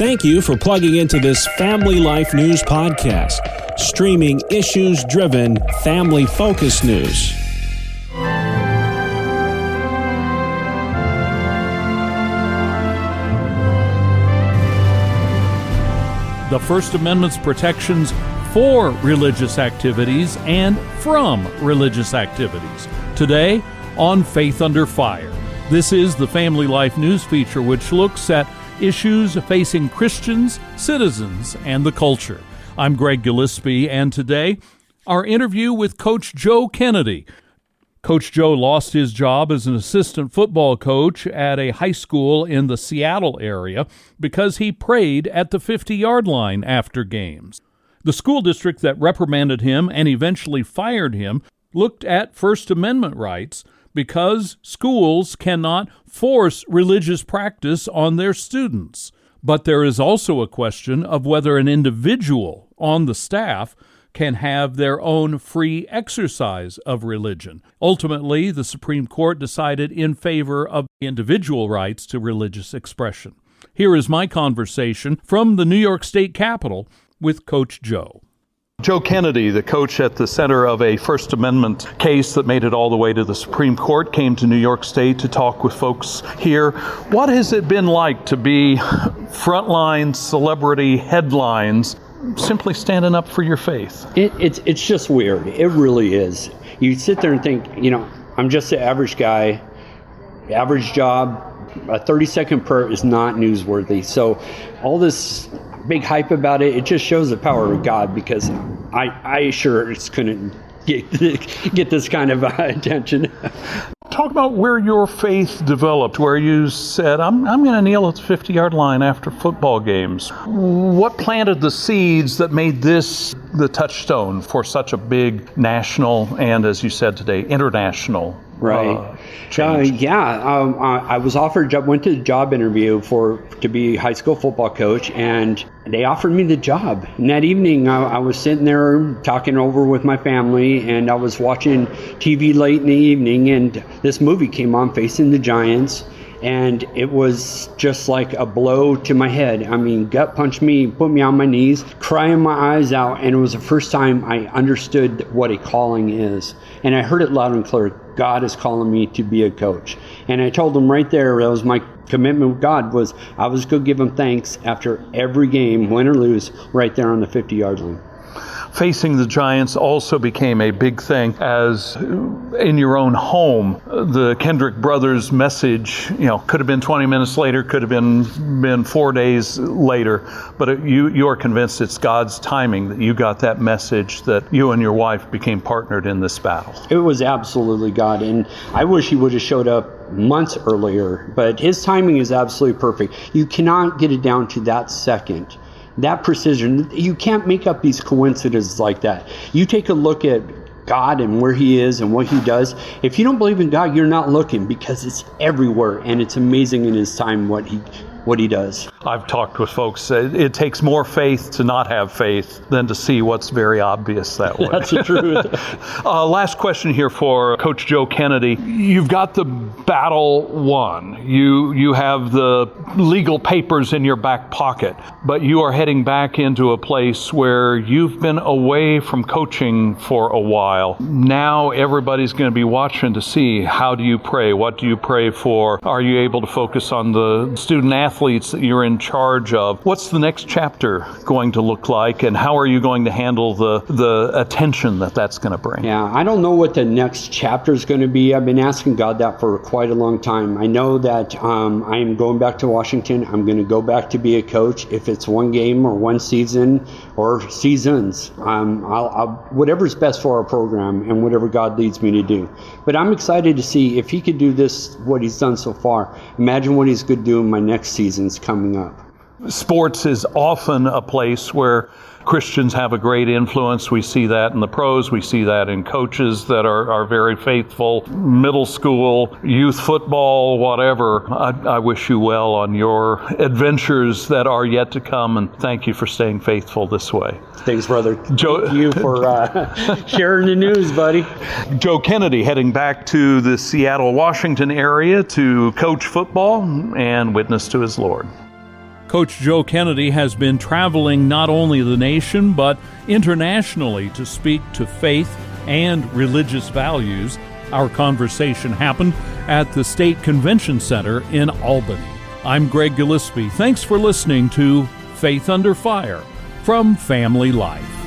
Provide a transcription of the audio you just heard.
Thank you for plugging into this Family Life News podcast, streaming issues-driven, family-focused news. The First Amendment's protections for religious activities and from religious activities. Today, on Faith Under Fire. This is the Family Life News feature, which looks at issues facing Christians, citizens, and the culture. I'm Greg Gillespie, and today, our interview with Coach Joe Kennedy. Coach Joe lost his job as an assistant football coach at a high school in the Seattle area because he prayed at the 50-yard line after games. The school district that reprimanded him and eventually fired him looked at First Amendment rights because schools cannot force religious practice on their students. But there is also a question of whether an individual on the staff can have their own free exercise of religion. Ultimately, the Supreme Court decided in favor of individual rights to religious expression. Here is my conversation from the New York State Capitol with Coach Joe. Joe Kennedy, the coach at the center of a First Amendment case that made it all the way to the Supreme Court, came to New York State to talk with folks here. What has it been like to be frontline celebrity headlines, simply standing up for your faith? It's just weird. It really is. You sit there and think, I'm just an average guy, average job. A 30-second prayer is not newsworthy. So all this big hype about it just shows the power of God, because I sure just couldn't get this kind of attention. Talk about where your faith developed, where you said, I'm going to kneel at the 50-yard line after football games. What planted the seeds that made this the touchstone for such a big national and, as you said today, international right? change? I was offered a job, went to the job interview to be a high school football coach, and they offered me the job. And that evening, I was sitting there talking over with my family, and I was watching TV late in the evening, and this movie came on, Facing the Giants, and it was just like a blow to my head. I mean, gut punched me, put me on my knees, crying my eyes out, and it was the first time I understood what a calling is. And I heard it loud and clear. God is calling me to be a coach. And I told him right there, that was my commitment with God, was I was going to give him thanks after every game, win or lose, right there on the 50-yard line. Facing the Giants also became a big thing, as in your own home, the Kendrick brothers' message, could have been 20 minutes later, could have been 4 days later, but you are convinced it's God's timing that you got that message, that you and your wife became partnered in this battle. It was absolutely God, and I wish he would have showed up months earlier, but his timing is absolutely perfect. You cannot get it down to that second. That precision, you can't make up these coincidences like that. You take a look at God and where he is and what he does. If you don't believe in God, you're not looking, because it's everywhere, and it's amazing in his time what he does. I've talked with folks, it takes more faith to not have faith than to see what's very obvious that way. That's the truth. Last question here for Coach Joe Kennedy. You've got the battle won. You have the legal papers in your back pocket, but you are heading back into a place where you've been away from coaching for a while. Now everybody's going to be watching to see, how do you pray? What do you pray for? Are you able to focus on the student athletes that you're in charge of? What's the next chapter going to look like, and how are you going to handle the attention that's going to bring? Yeah, I don't know what the next chapter is going to be. I've been asking God that for quite a long time. I know that I am going back to Washington. I'm going to go back to be a coach. If it's one game or one season or seasons, I'll whatever's best for our program and whatever God leads me to do. But I'm excited to see if he could do this, what he's done so far. Imagine what he's going to do in my next seasons coming up. Sports is often a place where Christians have a great influence. We see that in the pros. We see that in coaches that are very faithful. Middle school, youth football, whatever. I wish you well on your adventures that are yet to come, and thank you for staying faithful this way. Thanks, brother. Thank you for sharing the news, buddy. Joe Kennedy heading back to the Seattle, Washington area to coach football and witness to his Lord. Coach Joe Kennedy has been traveling not only the nation but internationally to speak to faith and religious values. Our conversation happened at the State Convention Center in Albany. I'm Greg Gillespie. Thanks for listening to Faith Under Fire from Family Life.